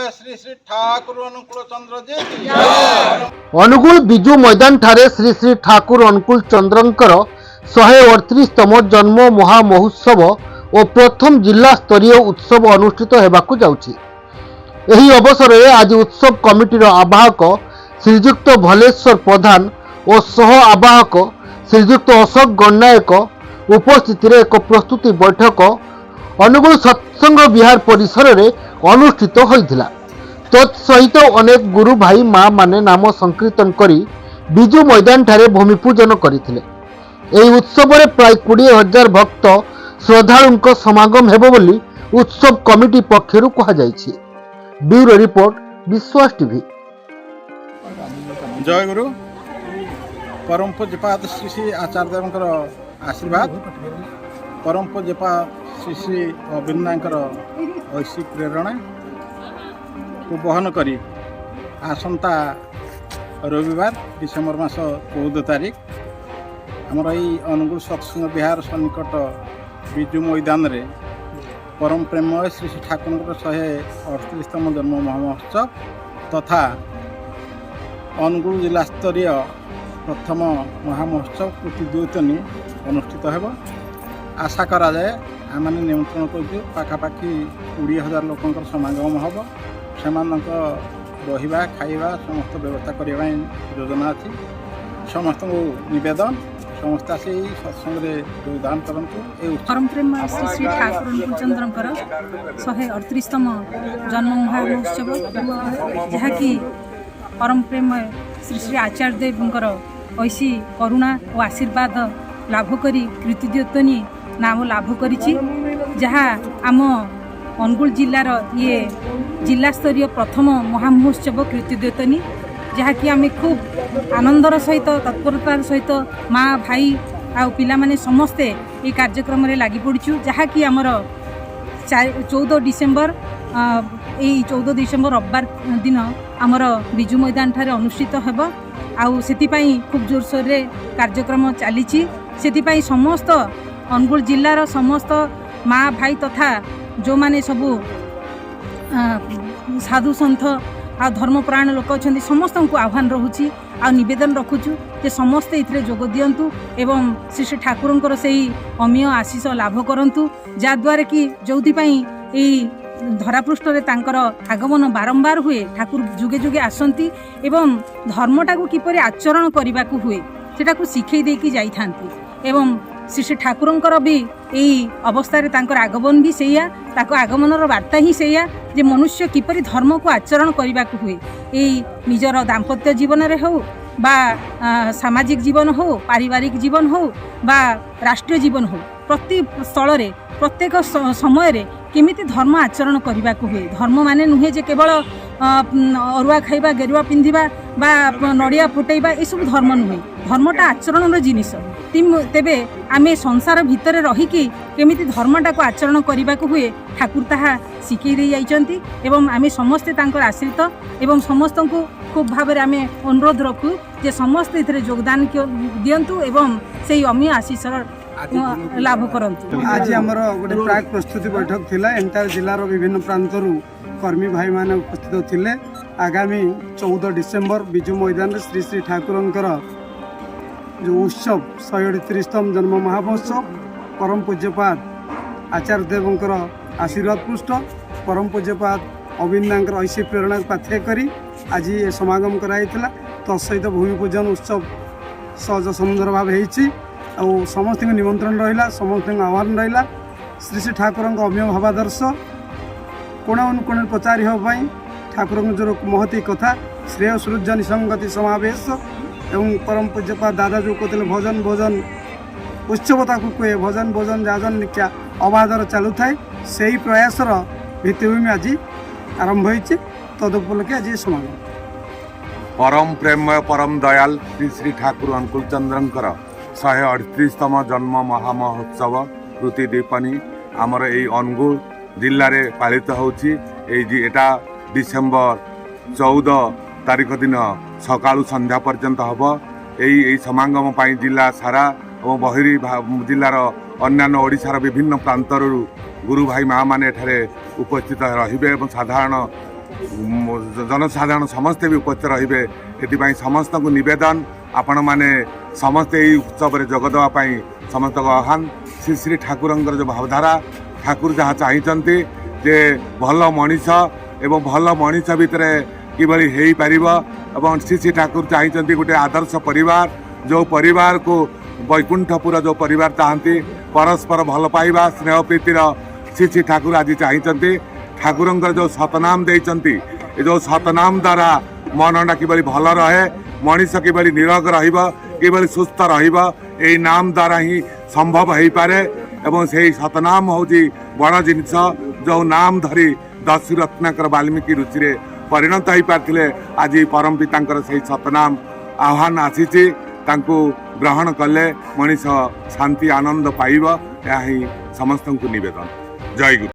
श्री श्री ठाकुर अनुकूल चंद्र जी की अनुगुल बिजु मैदान ठारे श्री श्री ठाकुर अनुकूल चंद्रंकर 138तम जन्म महामहोत्सव और प्रथम जिला स्तरीय उत्सव अनुष्ठित होगाकू जाउछि। एही अवसर में आज उत्सव कमिटीर आवाहक श्रीजुक्त भलेश्वर प्रधान और सह आवाहक श्रीजुक्त अशोक गणनायक उपस्थित एक प्रस्तुति बैठक अनुगुल सत्संग विहार परिसर में अनुष्ठित होइथिला। तत्सहित अनेक गुरु भाई माँ माने नाम संकीर्तन करी बिजु मैदान ठारे भूमि पूजन करथिले। एही उत्सव में प्राय 20,000 भक्त श्रद्धालुंक समागम हेबो बोली उत्सव कमिटी पक्षरु कहा जायछि। ब्यूरो रिपोर्ट विश्वास टीवी। जय गुरु परम पूज्यपाद श्री श्री आचार्य देवंकर आशीर्वाद परम पूज्यपाद श्री श्री अविंदांकर ऐसी प्रेरणा को बहन करी आसंता रविवार डिसेम्बर मास 14 तारिख आमर यही अनुगुल सत्संग विहार सन्निकट बिजु मैदान रे परम प्रेमय श्री श्री ठाकुर 138तम जन्म महोत्सव तथा अनुगुल जिला स्तरीय प्रथम महामहोत्सव प्रतिद्वैतनी अनुष्ठित होब। आशा करा जाए आम निमंत्रण कर पाखापाखि 20,000 लोकंर समागम हम से रहा खाइबा समस्त व्यवस्था करने योजना अच्छी। समस्त नवेदन समस्त आसी सत्संग योगदान करूँ। परम प्रेम श्री श्री ठाकुर अनुकूल चंद्रंकर 138तम जन्म महामहोत्सव जहाँकि परम प्रेम श्री श्री आचार्य देवंकर ऐसी करुणा और आशीर्वाद लाभ करी कृतिद्योतनी नाम लाभ करिछि। जहाँ आम अनुगुल जिलार ये जिला स्तरीय प्रथम महामहोत्सव कृतिद्योतनी जहाँकि आम खूब आनंदर सहित तत्परतार सहित माँ भाई आ पिला माने समस्ते ये कार्यक्रम रे लागि पड़छु। जहाँकि आमर 14 डिसेम्बर यही 14 डिसेम्बर रविवार दिन आमर बिजु मैदान ठारे अनुष्ठित हेब। आउ सेतिपाई खूब जोरसोर रे कार्यक्रम चली सेतिपाई समस्त अनुगुल जिलार समस्त माँ भाई तथा जो माने सबू साधु सन्थ आ धर्मप्राण लोक अच्छा समस्त को आह्वान रोचे आ नवेदन रखुचु जे समस्ते इथरे जोग दियंतु एवं श्री श्री ठाकुरंकर सही अमीय आशीष लाभ करंतु जद्वारा कि जोथिपाई धरापृष्ठ रे तांकर आगमन बारंबार हुए ठाकुर जुगे जुगे आसंती एवं धर्मटा को किपरि आचरण करने को हुए सेटा को शिखई देकी जाई थांती एवं श्री श्री ठाकुरंकर भी यही अवस्था रे तांकर आगमन भी सैया ताको आगमनर वार्ता ही सैया जे मनुष्य किपरि धर्म को आचरण करने को हुए यही निजर दाम्पत्य जीवन रे हो बा सामाजिक जीवन हो पारिवारिक जीवन हो बा राष्ट्रीय जीवन हो प्रति स्थल रे प्रत्येक समय रे केमिति धर्म आचरण करने को हुए। धर्म माने नुहे जे केवल अरुआ खाइबा गेरुआ पिंधिबा बा नड़िया फुटेबा ये सब धर्म नुहे। धर्मटा आचरण जिनिस तेबे आमे संसार भितर रहीकि केमिति धर्मटा को आचरण करने को हुए ठाकुर ताहा शिखई दे जाइछंती एवं आमे समस्ते तांकर आश्रित एवं समस्त को खूब भाव में आमे अनुरोध रखू जे समस्ते इथरे योगदान दियंतु एवं से अमीय आशीष लाभ करंतु। आज आमर गोटे प्राक प्रस्तुति बैठक थिला एंटायर जिलार विभिन्न प्रांतरू कर्मी भाई माने उपस्थित थिले। आगामी 14 डिसेम्बर बिजु मैदान श्री श्री ठाकुरंकर जो उत्सव 138तम जन्म महामहोत्सव परम पूज्यपाद आचार्य देवंकर आशीर्वाद पृष्ठ परम पूज्यपाद अविंदांकर ऐसी प्रेरणा पाथ्य करी आज ये समागम कराइथिला। तत्सहित भूमि पूजन उत्सव सहज सुंदर भाव होईछि और समस्त निमंत्रण रहा समस्त आह्वान रहा। श्री श्री ठाकुर अमीय भावादर्श कोण अनुकोण प्रचार होगाई ठाकुर जो महती कथा श्रेय सृज्य निसंगति समावेश एवं परम पूज्यपाद दादा जो कहते भजन भोजन उत्सवता को कहे भजन भोजन जाजन निख्या अबाधर चलू थाए से ही प्रयासर भित्तिभूमि आज आरंभ हो तदुपलक्षे आज समागम। परम प्रेमय परम दयाल श्री श्री ठाकुर अनुकूल चंद्रंकर 138तम जन्म महामहोत्सव कृति दीपनी आमर यही अनुगुल जिले में पालित होची। एटा डिसेम्बर 14 तारिख दिन सकाळु संध्या पर्यंत हम यही समागम जिला सारा और बहिरी जिलार अन्यान्य ओडिशार विभिन्न प्रांतर गुरु भाई माँ मैंने एठारे उपस्थित रहिबे एवं साधारण जनसाधारण समस्ते भी उपस्थित रहिबे। एथिपाई समस्त को निवेदन आपण माने समस्ते यही उत्सव में जोगदेवाई समस्त को आह्वान। श्री श्री ठाकुरंकर जो भावधारा ठाकुर जहाँ चाहते जे भल मनीष एवं भल मनीष भितर किभली हो पार एवं श्री श्री ठाकुर चाहते गोटे आदर्श परिवार जो परिवार को वैकुंठपुर जो परिवार चाहती परस्पर भल पाइबा स्नेह प्रीतिर श्री श्री ठाकुर आज चाहते ठाकुरंकर जो सतनाम देइचंती ए जो सतनाम द्वारा मनटा किभली भल रहे मनीष किभली निरोग रहिबा किभली सुस्थ रहिबा एई नाम द्वारा ही संभव हो पारे एवं से सतनाम होची बड़ जिनिस जो नाम धरी दस्यु रत्नाकर वाल्मीकि रुचि परिणत हो पारे। आज परम पितांकर से सतनाम आह्वान आसीची तांको ग्रहण कले मनीष शांति आनंद पाइब या समस्त को निवेदन। जय गुरु।